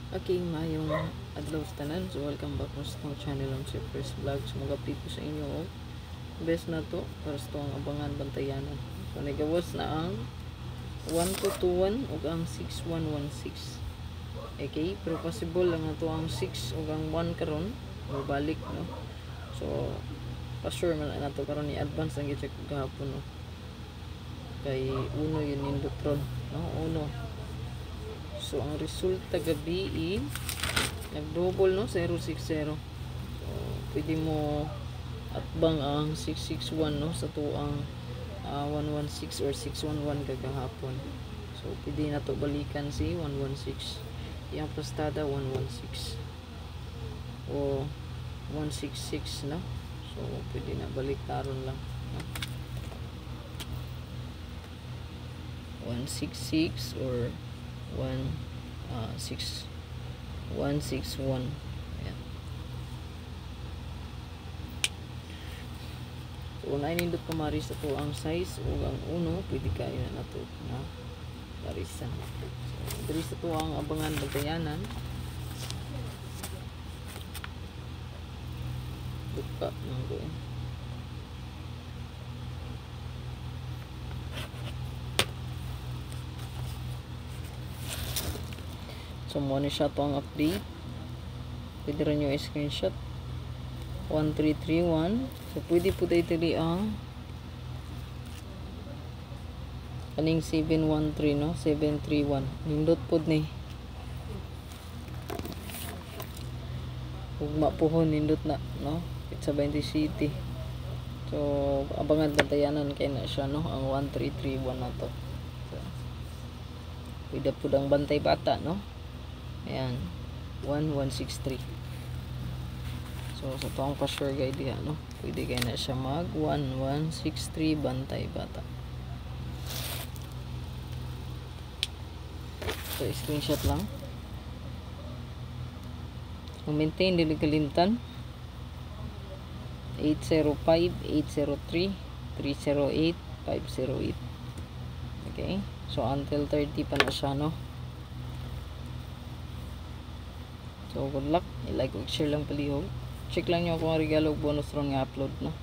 Okay, mayong adlaw sa tanan. So welcome back po sa itong channel ng First Vlog. So mag-update ko sa inyo best na to para sa itong abangan bantayanan. So nagawas na ang 1221 o ang 6116. Okay, pero possible lang na to ang 6 o ang 1 karon o balik, no. So pa-sure man na to karon ni advance ang gi-check ko gahapon, no. Kay uno yun nindot rod, no, uno. So ang resulta gabi nag-double, no, 060. So pwede mo atbang ang 661, no, sa tuang 116 or 611 kagahapon. So pwede na to balikan si 116. Yang pastada 116 o 166, no. So pwede na balik taron lang, no? 166 or 161. Ayan. So kung nainindot ka maris ito ang size o ang uno, pwede kayo na nato na marisan. So dito ito ang abangan bantayanan. Duka ng doon. So muna siya ito ang update. Pwede rin yung screenshot 1331. So pwede po tayo tali ang kaning 713, no, 731 nindot po ni ug mapuhon nindot na, no, sa 20 city. So abangan bantayanan kay na siya, no, ang 1331 na to. So pwede po dang bantay bata, no. Ayan, 1163. So sa toong pa-sure guide diha, no, pwede kayo na siya mag 1163 bantay bata. So screenshot lang. So maintain dili kalimtan 805-803-308-508. Okay, so until 30 pa na siya, no. So good luck, i-like ug share lang palihog. Check lang nyo kung regalo bonus ron nga upload, no.